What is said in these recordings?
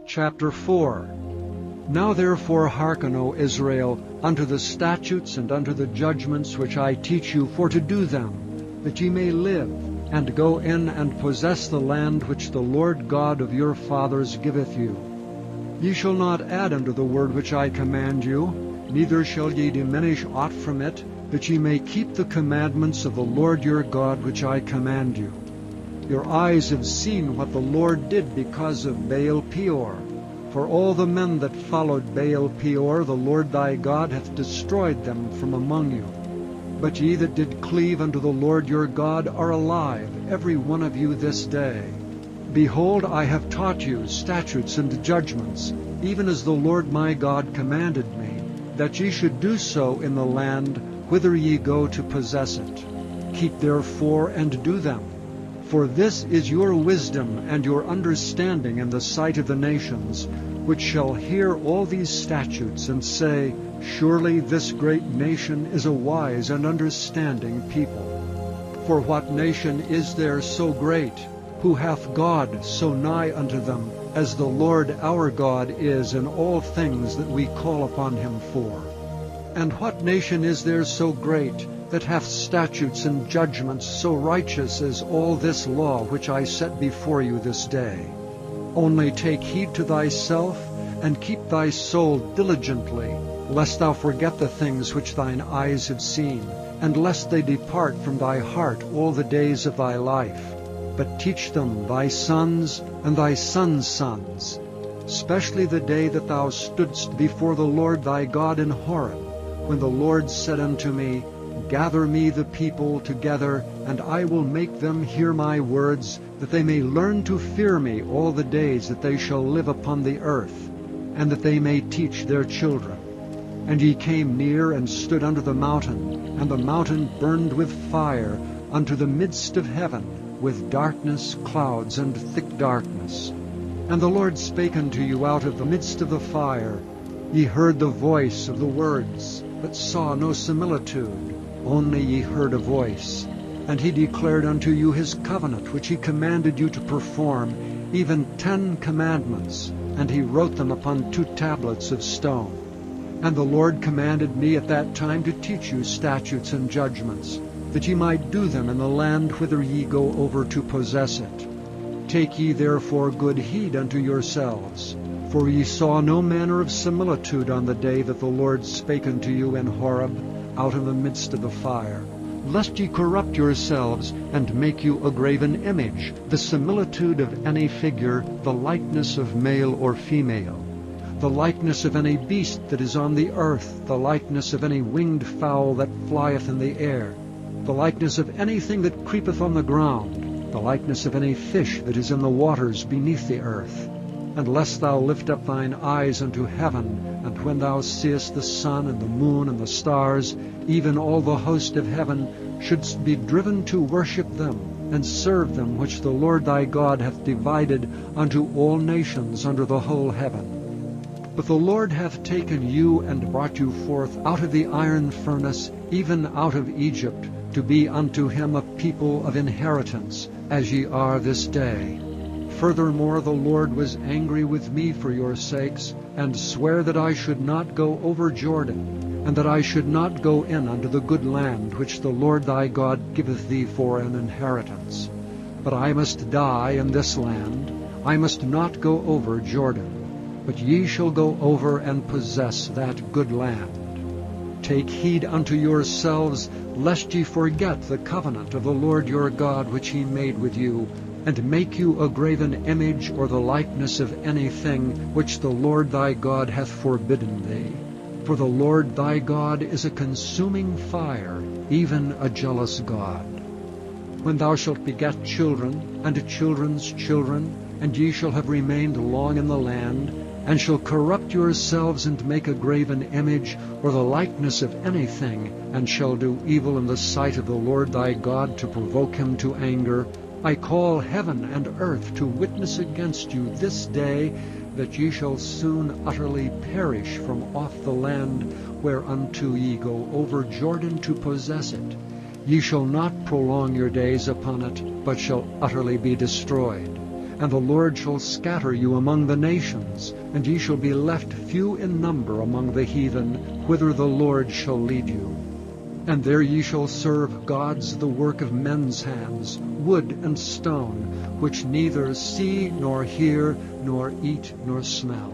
Chapter 4. Now therefore hearken, O Israel, unto the statutes and unto the judgments which I teach you, for to do them, that ye may live, and go in and possess the land which the Lord God of your fathers giveth you. Ye shall not add unto the word which I command you, neither shall ye diminish aught from it, that ye may keep the commandments of the Lord your God which I command you. Your eyes have seen what the Lord did because of Baal Peor. For all the men that followed Baal Peor, the Lord thy God hath destroyed them from among you. But ye that did cleave unto the Lord your God are alive, every one of you this day. Behold, I have taught you statutes and judgments, even as the Lord my God commanded me, that ye should do so in the land whither ye go to possess it. Keep therefore and do them. For this is your wisdom and your understanding in the sight of the nations, which shall hear all these statutes, and say, Surely this great nation is a wise and understanding people. For what nation is there so great, who hath God so nigh unto them, as the Lord our God is in all things that we call upon him for? And what nation is there so great, that hath statutes and judgments so righteous as all this law which I set before you this day? Only take heed to thyself, and keep thy soul diligently, lest thou forget the things which thine eyes have seen, and lest they depart from thy heart all the days of thy life. But teach them thy sons and thy sons' sons, especially the day that thou stoodst before the Lord thy God in Horeb, when the Lord said unto me, Gather me the people together, and I will make them hear my words, that they may learn to fear me all the days that they shall live upon the earth, and that they may teach their children. And ye came near and stood under the mountain, and the mountain burned with fire unto the midst of heaven, with darkness, clouds, and thick darkness. And the Lord spake unto you out of the midst of the fire. Ye heard the voice of the words, but saw no similitude, only ye heard a voice. And he declared unto you his covenant, which he commanded you to perform, even 10 commandments, and he wrote them upon 2 tablets of stone. And the Lord commanded me at that time to teach you statutes and judgments, that ye might do them in the land whither ye go over to possess it. Take ye therefore good heed unto yourselves, for ye saw no manner of similitude on the day that the Lord spake unto you in Horeb, out of the midst of the fire, lest ye corrupt yourselves, and make you a graven image, the similitude of any figure, the likeness of male or female, the likeness of any beast that is on the earth, the likeness of any winged fowl that flieth in the air, the likeness of anything that creepeth on the ground, the likeness of any fish that is in the waters beneath the earth. And lest thou lift up thine eyes unto heaven, and when thou seest the sun and the moon and the stars, even all the host of heaven, shouldst be driven to worship them, and serve them which the Lord thy God hath divided unto all nations under the whole heaven. But the Lord hath taken you and brought you forth out of the iron furnace, even out of Egypt, to be unto him a people of inheritance, as ye are this day. Furthermore, the Lord was angry with me for your sakes, and sware that I should not go over Jordan, and that I should not go in unto the good land which the Lord thy God giveth thee for an inheritance. But I must die in this land, I must not go over Jordan, but ye shall go over and possess that good land. Take heed unto yourselves, lest ye forget the covenant of the Lord your God which he made with you, and make you a graven image or the likeness of anything which the Lord thy God hath forbidden thee. For the Lord thy God is a consuming fire, even a jealous God. When thou shalt beget children, and children's children, and ye shall have remained long in the land, and shall corrupt yourselves and make a graven image or the likeness of anything, and shall do evil in the sight of the Lord thy God to provoke him to anger, I call heaven and earth to witness against you this day, that ye shall soon utterly perish from off the land whereunto ye go over Jordan to possess it. Ye shall not prolong your days upon it, but shall utterly be destroyed. And the Lord shall scatter you among the nations, and ye shall be left few in number among the heathen, whither the Lord shall lead you. And there ye shall serve gods the work of men's hands, wood and stone, which neither see nor hear, nor eat nor smell.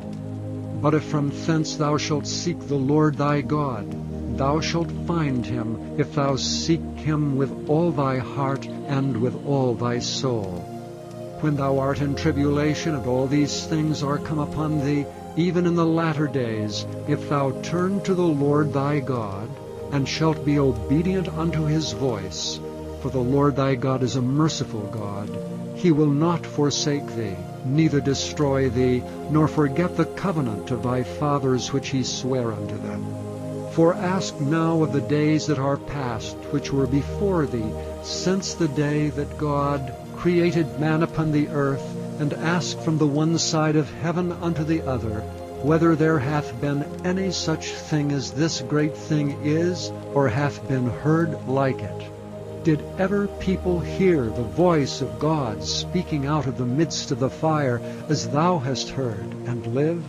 But if from thence thou shalt seek the Lord thy God, thou shalt find him, if thou seek him with all thy heart and with all thy soul. When thou art in tribulation, and all these things are come upon thee, even in the latter days, if thou turn to the Lord thy God, and shalt be obedient unto his voice, for the Lord thy God is a merciful God. He will not forsake thee, neither destroy thee, nor forget the covenant of thy fathers which he sware unto them. For ask now of the days that are past, which were before thee, since the day that God created man upon the earth, and ask from the one side of heaven unto the other, whether there hath been any such thing as this great thing is, or hath been heard like it. Did ever people hear the voice of God speaking out of the midst of the fire, as thou hast heard, and live?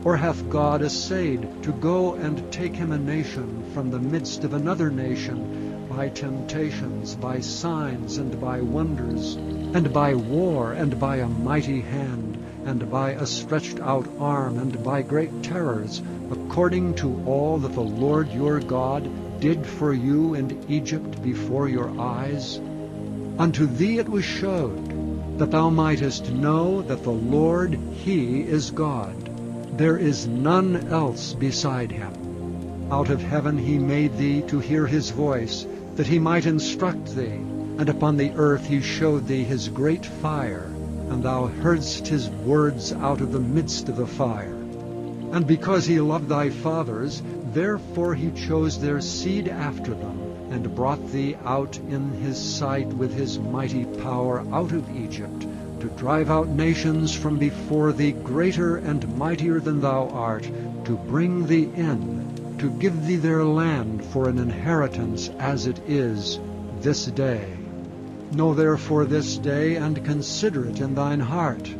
Or hath God essayed to go and take him a nation from the midst of another nation, by temptations, by signs, and by wonders, and by war, and by a mighty hand, and by a stretched out arm, and by great terrors, according to all that the Lord your God did for you in Egypt before your eyes? Unto thee it was showed, that thou mightest know that the Lord, he is God. There is none else beside him. Out of heaven he made thee to hear his voice, that he might instruct thee, and upon the earth he showed thee his great fire, and thou heardst his words out of the midst of the fire. And because he loved thy fathers, therefore he chose their seed after them, and brought thee out in his sight with his mighty power out of Egypt, to drive out nations from before thee greater and mightier than thou art, to bring thee in, to give thee their land for an inheritance as it is this day. Know therefore this day, and consider it in thine heart,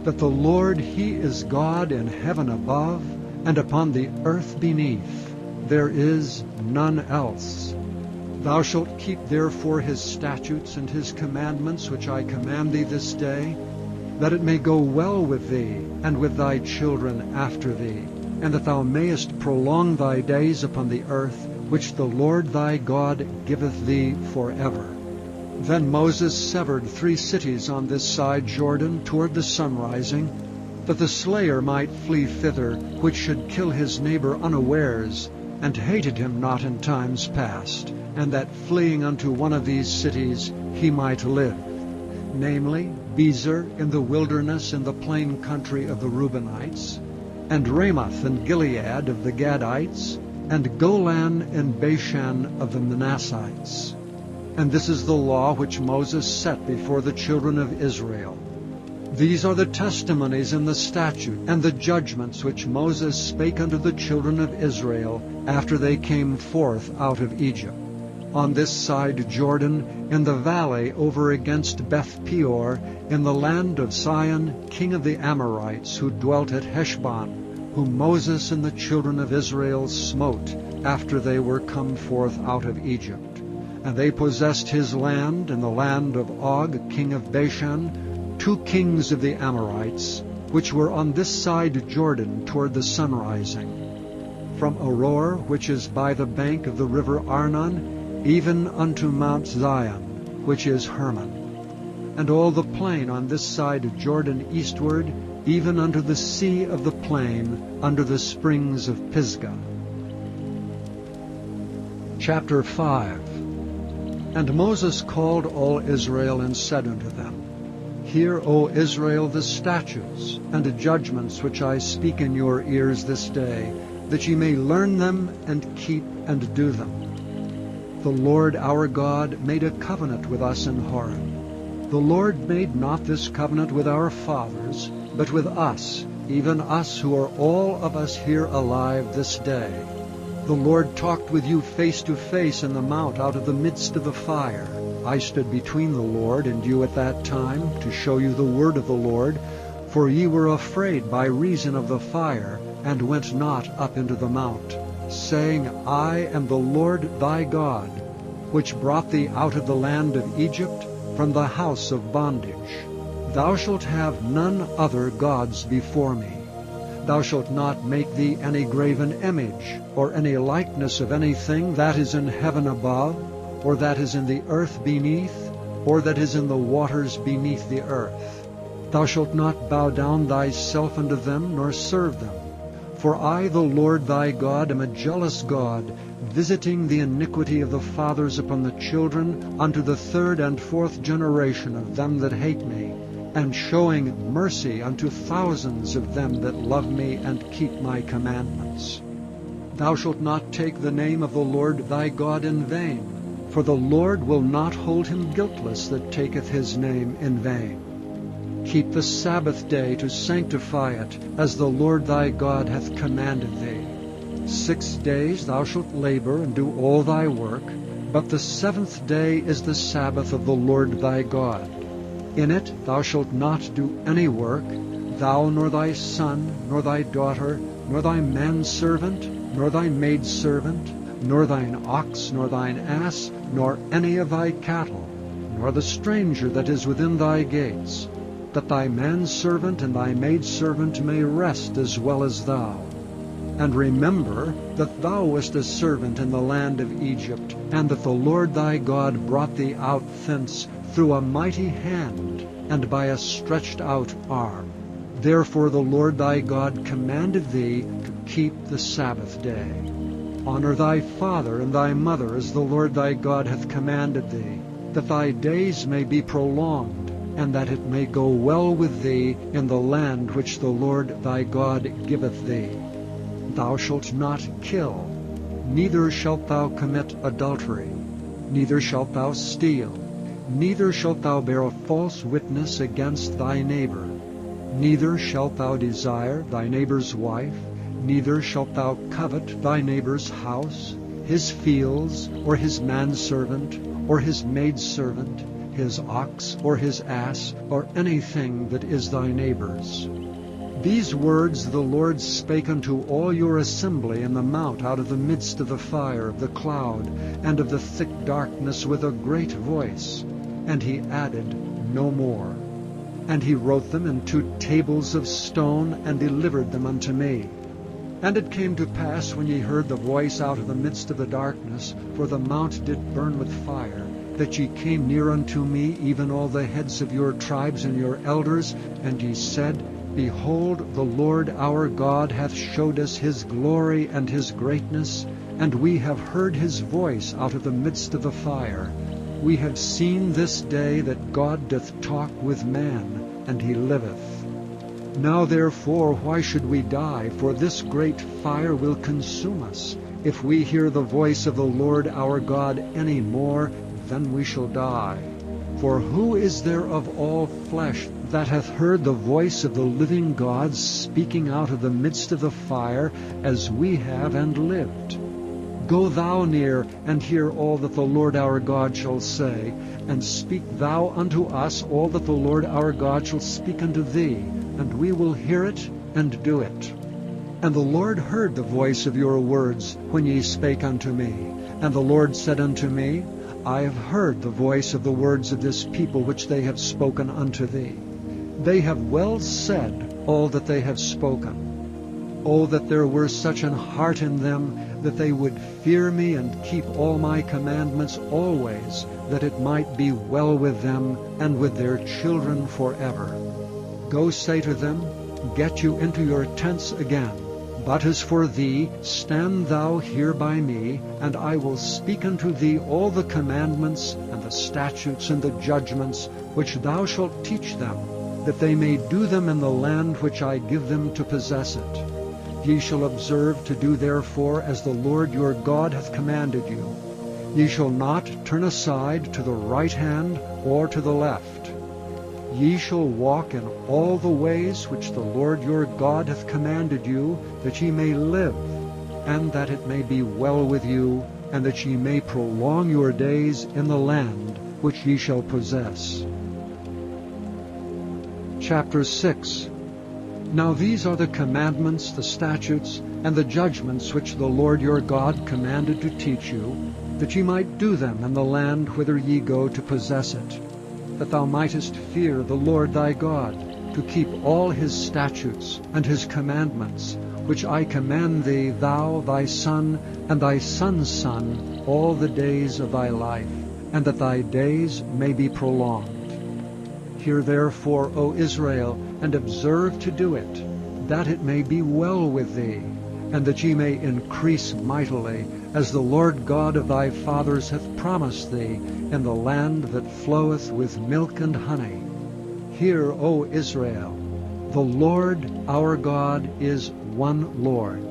that the Lord he is God in heaven above, and upon the earth beneath. There is none else. Thou shalt keep therefore his statutes and his commandments which I command thee this day, that it may go well with thee, and with thy children after thee, and that thou mayest prolong thy days upon the earth, which the Lord thy God giveth thee forever. Then Moses severed 3 cities on this side Jordan toward the sunrising, that the slayer might flee thither, which should kill his neighbor unawares, and hated him not in times past, and that fleeing unto one of these cities he might live, namely Bezer in the wilderness in the plain country of the Reubenites, and Ramoth in Gilead of the Gadites, and Golan in Bashan of the Manassites. And this is the law which Moses set before the children of Israel. These are the testimonies and the statute and the judgments which Moses spake unto the children of Israel after they came forth out of Egypt. On this side Jordan, in the valley over against Beth-peor, in the land of Sihon, king of the Amorites, who dwelt at Heshbon, whom Moses and the children of Israel smote after they were come forth out of Egypt. And they possessed his land, and the land of Og, king of Bashan, 2 kings of the Amorites, which were on this side Jordan toward the sunrising, from Aroer, which is by the bank of the river Arnon, even unto Mount Zion, which is Hermon, and all the plain on this side Jordan eastward, even unto the sea of the plain, under the springs of Pisgah. Chapter 5. And Moses called all Israel, and said unto them, Hear, O Israel, the statutes and the judgments which I speak in your ears this day, that ye may learn them, and keep and do them. The Lord our God made a covenant with us in Horeb. The Lord made not this covenant with our fathers, but with us, even us who are all of us here alive this day. The Lord talked with you face to face in the mount out of the midst of the fire. I stood between the Lord and you at that time, to show you the word of the Lord, for ye were afraid by reason of the fire, and went not up into the mount, saying, I am the Lord thy God, which brought thee out of the land of Egypt, from the house of bondage. Thou shalt have none other gods before me. Thou shalt not make thee any graven image, or any likeness of anything that is in heaven above, or that is in the earth beneath, or that is in the waters beneath the earth. Thou shalt not bow down thyself unto them, nor serve them. For I, the Lord thy God, am a jealous God, visiting the iniquity of the fathers upon the children, unto the third and fourth generation of them that hate me, and showing mercy unto thousands of them that love me and keep my commandments. Thou shalt not take the name of the Lord thy God in vain, for the Lord will not hold him guiltless that taketh his name in vain. Keep the Sabbath day to sanctify it, as the Lord thy God hath commanded thee. 6 days thou shalt labor and do all thy work, but the 7th day is the Sabbath of the Lord thy God. In it thou shalt not do any work, thou nor thy son, nor thy daughter, nor thy manservant, nor thy maidservant, nor thine ox, nor thine ass, nor any of thy cattle, nor the stranger that is within thy gates, that thy manservant and thy maidservant may rest as well as thou. And remember that thou wast a servant in the land of Egypt, and that the Lord thy God brought thee out thence through a mighty hand, and by a stretched out arm. Therefore the Lord thy God commanded thee to keep the Sabbath day. Honor thy father and thy mother, as the Lord thy God hath commanded thee, that thy days may be prolonged, and that it may go well with thee in the land which the Lord thy God giveth thee. Thou shalt not kill, neither shalt thou commit adultery, neither shalt thou steal, neither shalt thou bear a false witness against thy neighbor, neither shalt thou desire thy neighbor's wife, neither shalt thou covet thy neighbor's house, his fields, or his manservant, or his maidservant, his ox, or his ass, or anything that is thy neighbor's. These words the Lord spake unto all your assembly in the mount out of the midst of the fire, of the cloud, and of the thick darkness with a great voice. And he added no more. And he wrote them in 2 tables of stone, and delivered them unto me. And it came to pass, when ye heard the voice out of the midst of the darkness, for the mount did burn with fire, that ye came near unto me, even all the heads of your tribes and your elders, and ye said, Behold, the Lord our God hath showed us his glory and his greatness, and we have heard his voice out of the midst of the fire. We have seen this day that God doth talk with man, and he liveth. Now therefore why should we die? For this great fire will consume us. If we hear the voice of the Lord our God any more, then we shall die. For who is there of all flesh that hath heard the voice of the living God speaking out of the midst of the fire, as we have, and lived? Go thou near, and hear all that the Lord our God shall say, and speak thou unto us all that the Lord our God shall speak unto thee, and we will hear it, and do it. And the Lord heard the voice of your words, when ye spake unto me. And the Lord said unto me, I have heard the voice of the words of this people which they have spoken unto thee. They have well said all that they have spoken. Oh, that there were such an heart in them, that they would fear me and keep all my commandments always, that it might be well with them and with their children forever. Go say to them, Get you into your tents again. But as for thee, stand thou here by me, and I will speak unto thee all the commandments, and the statutes, and the judgments, which thou shalt teach them, that they may do them in the land which I give them to possess it. Ye shall observe to do therefore as the Lord your God hath commanded you. Ye shall not turn aside to the right hand or to the left. Ye shall walk in all the ways which the Lord your God hath commanded you, that ye may live, and that it may be well with you, and that ye may prolong your days in the land which ye shall possess. Chapter 6. Now these are the commandments, the statutes, and the judgments which the Lord your God commanded to teach you, that ye might do them in the land whither ye go to possess it, that thou mightest fear the Lord thy God, to keep all his statutes and his commandments, which I command thee, thou, thy son, and thy son's son, all the days of thy life, and that thy days may be prolonged. Hear therefore, O Israel, and observe to do it, that it may be well with thee, and that ye may increase mightily, as the Lord God of thy fathers hath promised thee, in the land that floweth with milk and honey. Hear, O Israel, the Lord our God is one Lord,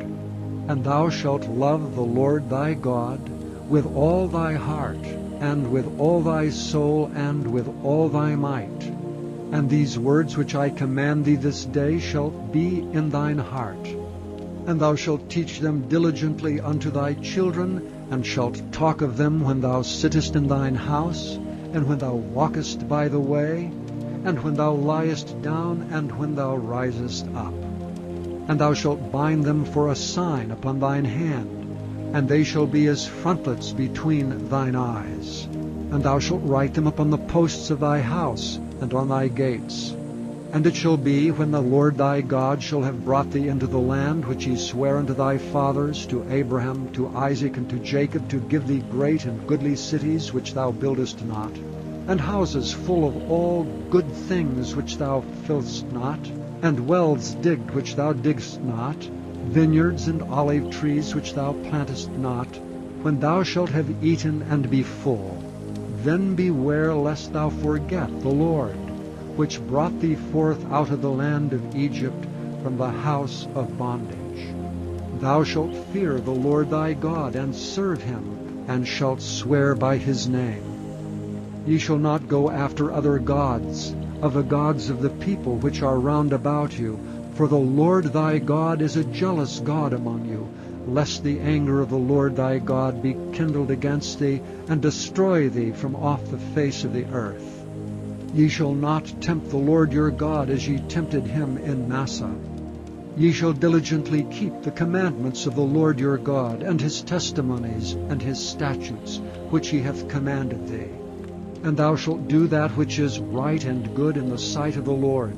and thou shalt love the Lord thy God with all thy heart, and with all thy soul, and with all thy might. And these words which I command thee this day shall be in thine heart. And thou shalt teach them diligently unto thy children, and shalt talk of them when thou sittest in thine house, and when thou walkest by the way, and when thou liest down, and when thou risest up. And thou shalt bind them for a sign upon thine hand, and they shall be as frontlets between thine eyes. And thou shalt write them upon the posts of thy house, and on thy gates. And it shall be, when the Lord thy God shall have brought thee into the land which he sware unto thy fathers, to Abraham, to Isaac, and to Jacob, to give thee great and goodly cities which thou buildest not, and houses full of all good things which thou fillest not, and wells digged which thou diggest not, vineyards and olive trees which thou plantest not, when thou shalt have eaten and be full, then beware lest thou forget the Lord, which brought thee forth out of the land of Egypt from the house of bondage. Thou shalt fear the Lord thy God, and serve him, and shalt swear by his name. Ye shall not go after other gods, of the gods of the people which are round about you, for the Lord thy God is a jealous God among you, lest the anger of the Lord thy God be kindled against thee, and destroy thee from off the face of the earth. Ye shall not tempt the Lord your God as ye tempted him in Massah. Ye shall diligently keep the commandments of the Lord your God, and his testimonies, and his statutes, which he hath commanded thee. And thou shalt do that which is right and good in the sight of the Lord,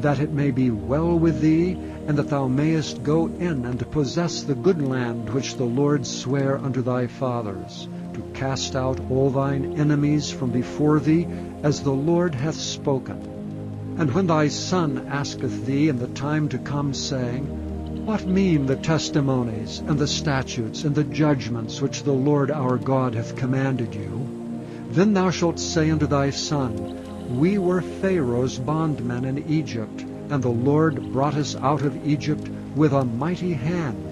that it may be well with thee, and that thou mayest go in and possess the good land which the Lord sware unto thy fathers, to cast out all thine enemies from before thee, as the Lord hath spoken. And when thy son asketh thee in the time to come, saying, What mean the testimonies, and the statutes, and the judgments which the Lord our God hath commanded you? Then thou shalt say unto thy son, We were Pharaoh's bondmen in Egypt, and the Lord brought us out of Egypt with a mighty hand.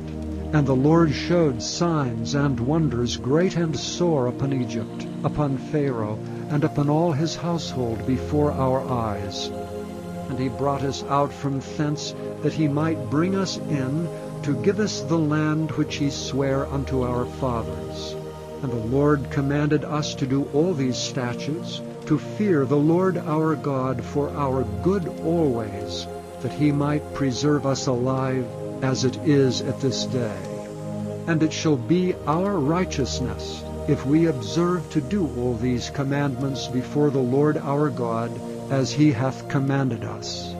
And the Lord showed signs and wonders great and sore upon Egypt, upon Pharaoh, and upon all his household before our eyes. And he brought us out from thence, that he might bring us in, to give us the land which he sware unto our fathers. And the Lord commanded us to do all these statutes, to fear the Lord our God for our good always, that he might preserve us alive, as it is at this day. And it shall be our righteousness, if we observe to do all these commandments before the Lord our God, as he hath commanded us.